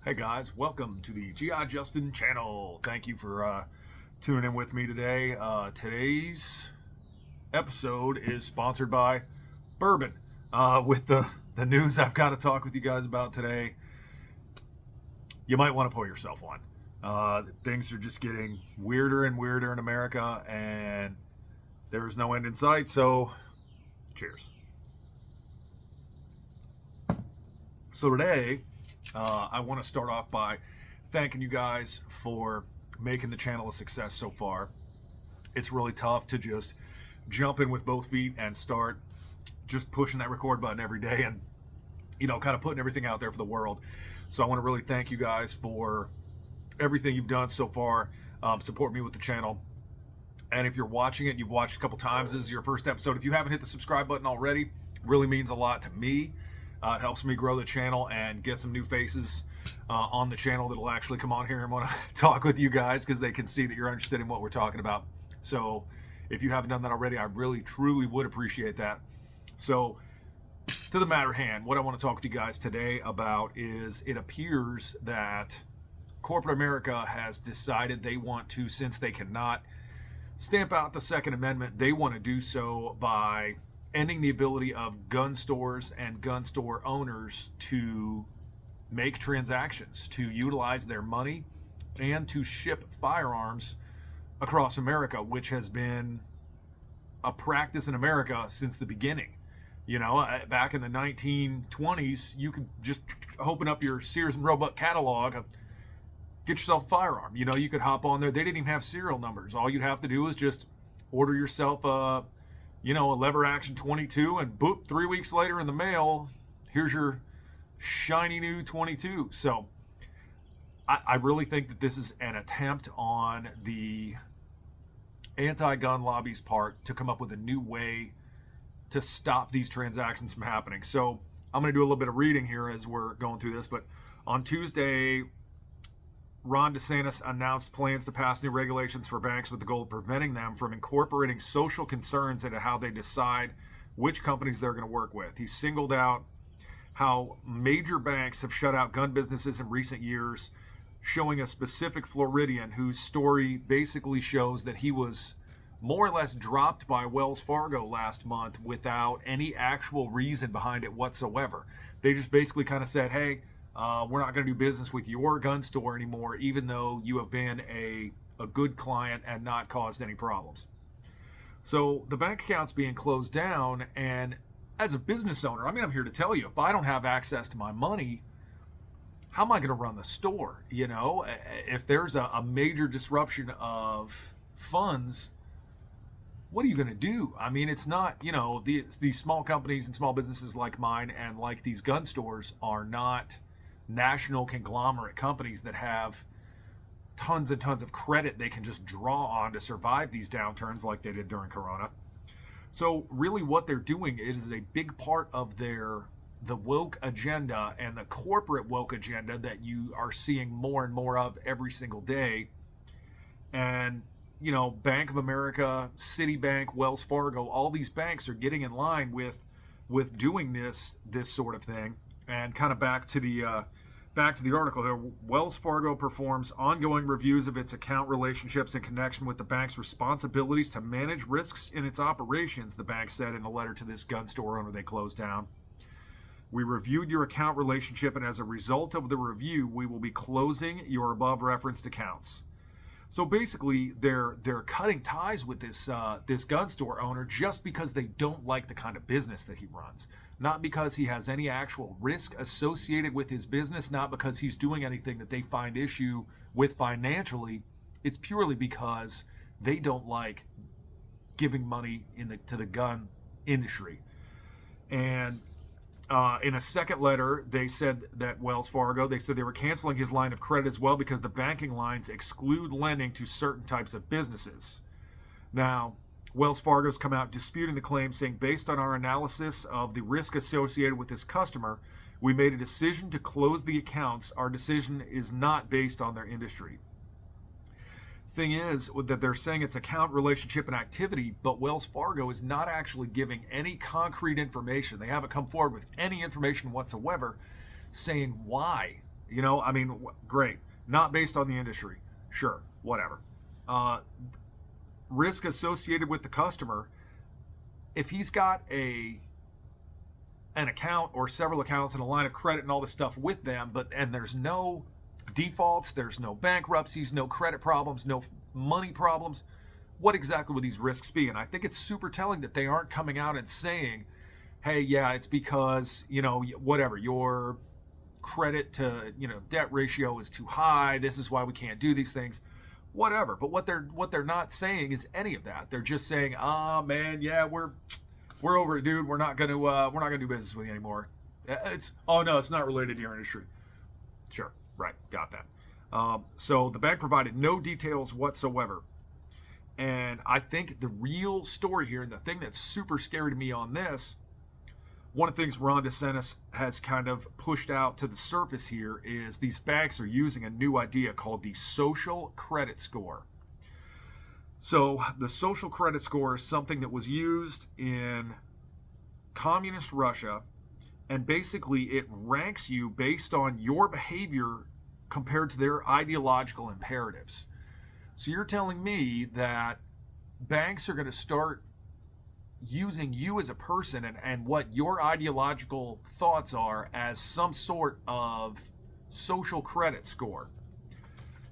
Hey guys, welcome to the G.I. Justin channel. Thank you for tuning in with me today. Today's episode is sponsored by bourbon. With the news I've got to talk with you guys about today, you might want to pour yourself one. Things are just getting weirder and weirder in America, and there is no end in sight, so cheers. So today, I want to start off by thanking you guys for making the channel a success so far. It's really tough to just jump in with both feet and start just pushing that record button every day and, kind of putting everything out there for the world. So I want to really thank you guys for everything you've done so far. Support me with the channel. And if you're watching it, you've watched a couple times, this is your first episode. If you haven't hit the subscribe button already, it really means a lot to me. It helps me grow the channel and get some new faces on the channel that'll actually come on here and want to talk with you guys because they can see that you're interested in what we're talking about. So if you haven't done that already, I really, truly would appreciate that. So to the matter at hand, what I want to talk with you guys today about is it appears that corporate America has decided they want to, since they cannot stamp out the Second Amendment, they want to do so by ending the ability of gun stores and gun store owners to make transactions, to utilize their money, and to ship firearms across America, which has been a practice in America since the beginning. Back in the 1920s, you could just open up your Sears and Roebuck catalog, get yourself a firearm. You could hop on there. They didn't even have serial numbers. All you'd have to do is just order yourself a lever action 22, and boop, 3 weeks later in the mail, here's your shiny new 22. So I really think that this is an attempt on the anti-gun lobby's part to come up with a new way to stop these transactions from happening. So I'm going to do a little bit of reading here as we're going through this, but on Tuesday, Ron Desantis announced plans to pass new regulations for banks with the goal of preventing them from incorporating social concerns into how they decide which companies they're going to work with. He singled out how major banks have shut out gun businesses in recent years, showing a specific Floridian whose story basically shows that he was more or less dropped by Wells Fargo last month without any actual reason behind it whatsoever. They just basically kind of said, hey, we're not going to do business with your gun store anymore, even though you have been a good client and not caused any problems. So the bank account's being closed down, and as a business owner, I'm here to tell you, if I don't have access to my money, how am I going to run the store? If there's a major disruption of funds, what are you going to do? It's not, these small companies and small businesses like mine and like these gun stores are not national conglomerate companies that have tons and tons of credit they can just draw on to survive these downturns like they did during Corona. So really what they're doing is a big part of the woke agenda and the corporate woke agenda that you are seeing more and more of every single day. And Bank of America, Citibank, Wells Fargo, all these banks are getting in line with doing this sort of thing. And kind of back to the article here, Wells Fargo performs ongoing reviews of its account relationships in connection with the bank's responsibilities to manage risks in its operations, the bank said in a letter to this gun store owner they closed down. We reviewed your account relationship, and as a result of the review, we will be closing your above referenced accounts. So basically, they're cutting ties with this gun store owner just because they don't like the kind of business that he runs. Not because he has any actual risk associated with his business, not because he's doing anything that they find issue with financially. It's purely because they don't like giving money to the gun industry. And in a second letter, they said that Wells Fargo, they said they were canceling his line of credit as well because the banking lines exclude lending to certain types of businesses. Now, Wells Fargo's come out disputing the claim, saying, based on our analysis of the risk associated with this customer, we made a decision to close the accounts. Our decision is not based on their industry. Thing is that they're saying it's account relationship and activity, but Wells Fargo is not actually giving any concrete information. They haven't come forward with any information whatsoever saying why I mean, great. Not based on the industry. Sure, whatever. Risk associated with the customer. If he's got an account or several accounts and a line of credit and all this stuff with them, and there's no defaults, there's no bankruptcies, no credit problems, no money problems, what exactly would these risks be? And I think it's super telling that they aren't coming out and saying, hey, yeah, it's because, whatever, your credit to, debt ratio is too high. This is why we can't do these things. Whatever. But what they're not saying is any of that. They're just saying, man, yeah, we're over it, dude. We're not gonna do business with you anymore. It's not related to your industry. Sure, right, got that. So the bank provided no details whatsoever. And I think the real story here, and the thing that's super scary to me on this, one of the things Ron DeSantis has kind of pushed out to the surface here is these banks are using a new idea called the social credit score. So the social credit score is something that was used in communist Russia, and basically it ranks you based on your behavior compared to their ideological imperatives. So you're telling me that banks are going to start using you as a person and what your ideological thoughts are as some sort of social credit score.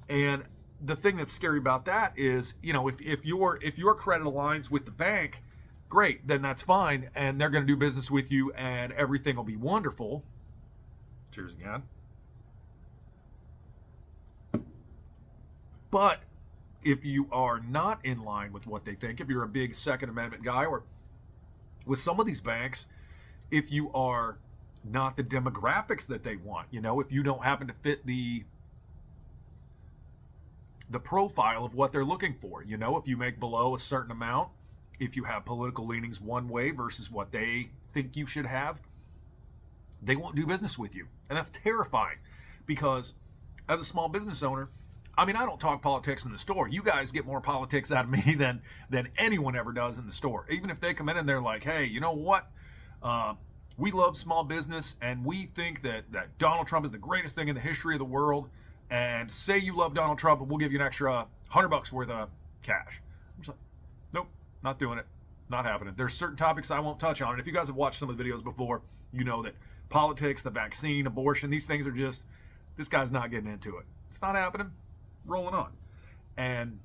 And the thing that's scary about that is, if your credit aligns with the bank, great, then that's fine, and they're going to do business with you and everything will be wonderful. Cheers again. But if you are not in line with what they think, if you're a big Second Amendment guy, or with some of these banks, if you are not the demographics that they want, if you don't happen to fit the profile of what they're looking for, if you make below a certain amount, if you have political leanings one way versus what they think you should have, they won't do business with you. And that's terrifying, because as a small business owner, I don't talk politics in the store. You guys get more politics out of me than anyone ever does in the store. Even if they come in and they're like, hey, you know what? We love small business, and we think that Donald Trump is the greatest thing in the history of the world. And say you love Donald Trump, and we'll give you an extra $100 worth of cash. I'm just like, nope, not doing it. Not happening. There's certain topics I won't touch on. And if you guys have watched some of the videos before, you know that politics, the vaccine, abortion, these things are just, this guy's not getting into it. It's not happening. Rolling on. And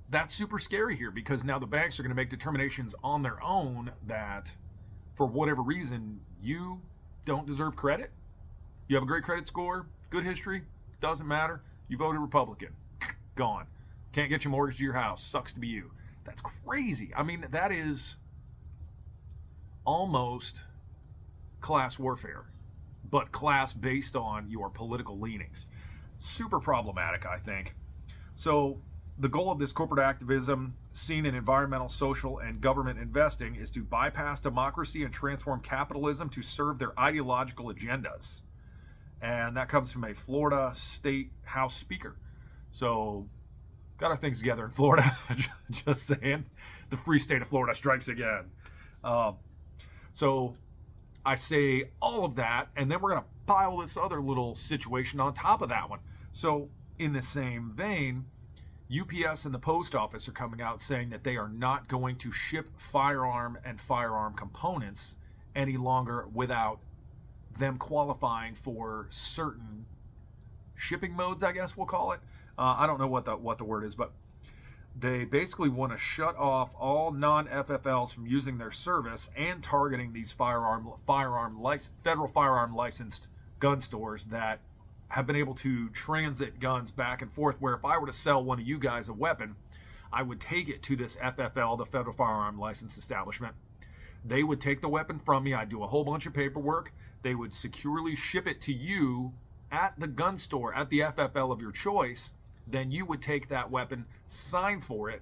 that's super scary here, because now the banks are going to make determinations on their own that for whatever reason you don't deserve credit. You have a great credit score, good history, doesn't matter. You voted Republican. Gone. Can't get your mortgage to your house. Sucks to be you. That's crazy. That is almost class warfare, but class based on your political leanings. Super problematic, I think. So the goal of this corporate activism seen in environmental, social, and government investing is to bypass democracy and transform capitalism to serve their ideological agendas. And that comes from a Florida State House Speaker. So got our things together in Florida. Just saying. The free state of Florida strikes again. So I say all of that, and then we're going to pile this other little situation on top of that one. So in the same vein, UPS and the post office are coming out saying that they are not going to ship firearm and firearm components any longer without them qualifying for certain shipping modes, I guess we'll call it. I don't know what the word is, but they basically want to shut off all non-FFLs from using their service and targeting these federal firearm licensed gun stores that have been able to transit guns back and forth, where if I were to sell one of you guys a weapon, I would take it to this FFL, the Federal Firearm License Establishment. They would take the weapon from me. I'd do a whole bunch of paperwork. They would securely ship it to you at the gun store, at the FFL of your choice. Then you would take that weapon, sign for it.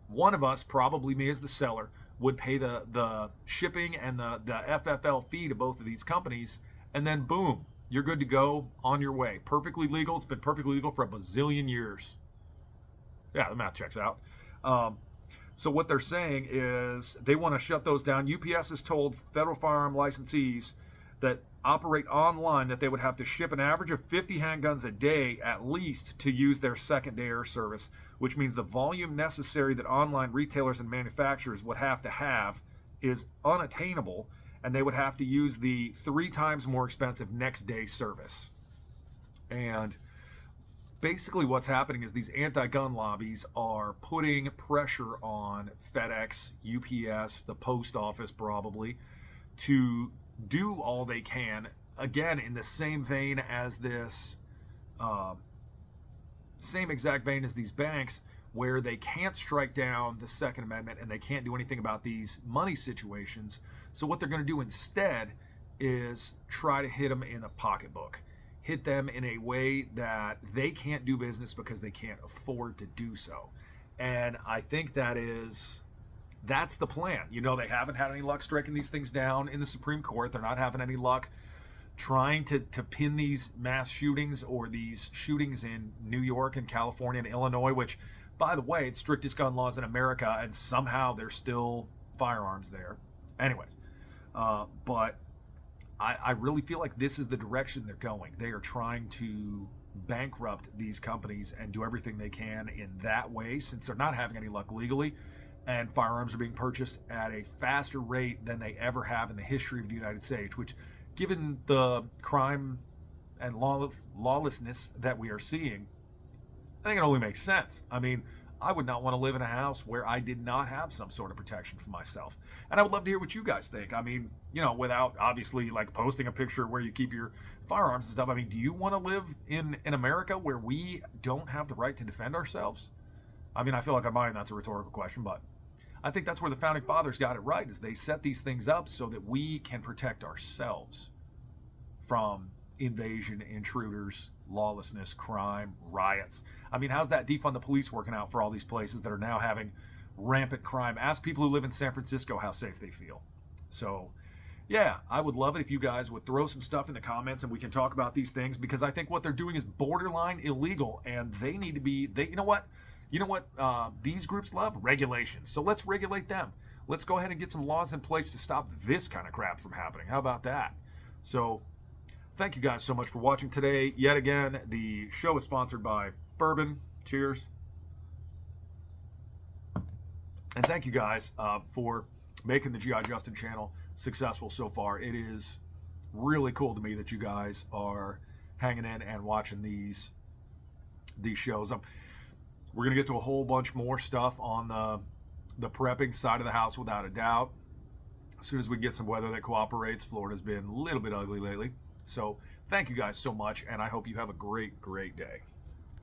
One of us, probably me as the seller, would pay the shipping and the FFL fee to both of these companies, and then boom, you're good to go on your way. Perfectly legal. It's been perfectly legal for a bazillion years. Yeah, the math checks out. So what they're saying is they want to shut those down. UPS has told federal firearm licensees that operate online, that they would have to ship an average of 50 handguns a day at least to use their second-day air service, which means the volume necessary that online retailers and manufacturers would have to have is unattainable, and they would have to use the 3 times more expensive next-day service. And basically what's happening is these anti-gun lobbies are putting pressure on FedEx, UPS, the post office probably, to do all they can, again, in the same vein as this, same exact vein as these banks, where they can't strike down the Second Amendment and they can't do anything about these money situations. So what they're going to do instead is try to hit them in the pocketbook, hit them in a way that they can't do business because they can't afford to do so. And I think that's the plan. You know, they haven't had any luck striking these things down in the Supreme Court. They're not having any luck trying to pin these mass shootings or these shootings in New York and California and Illinois, which, by the way, it's strictest gun laws in America, and somehow there's still firearms there. Anyways, but I really feel like this is the direction they're going. They are trying to bankrupt these companies and do everything they can in that way, since they're not having any luck legally. And firearms are being purchased at a faster rate than they ever have in the history of the United States, which, given the crime and lawlessness that we are seeing, I think it only makes sense. I mean, I would not want to live in a house where I did not have some sort of protection for myself. And I would love to hear what you guys think. I mean, you know, without obviously like posting a picture where you keep your firearms and stuff. I mean, do you want to live in America where we don't have the right to defend ourselves? I mean, I feel like I'm buying that's a rhetorical question, but I think that's where the Founding Fathers got it right, is they set these things up so that we can protect ourselves from invasion, intruders, lawlessness, crime, riots. I mean, how's that defund the police working out for all these places that are now having rampant crime? Ask people who live in San Francisco how safe they feel. So, yeah, I would love it if you guys would throw some stuff in the comments and we can talk about these things, because I think what they're doing is borderline illegal, and they need to be, you know what these groups love? Regulations. So let's regulate them. Let's go ahead and get some laws in place to stop this kind of crap from happening. How about that? So thank you guys so much for watching today. Yet again, the show is sponsored by bourbon. Cheers. And thank you guys for making the G.I. Justin channel successful so far. It is really cool to me that you guys are hanging in and watching these shows. We're going to get to a whole bunch more stuff on the prepping side of the house, without a doubt. As soon as we get some weather that cooperates. Florida's been a little bit ugly lately. So thank you guys so much, and I hope you have a great, great day.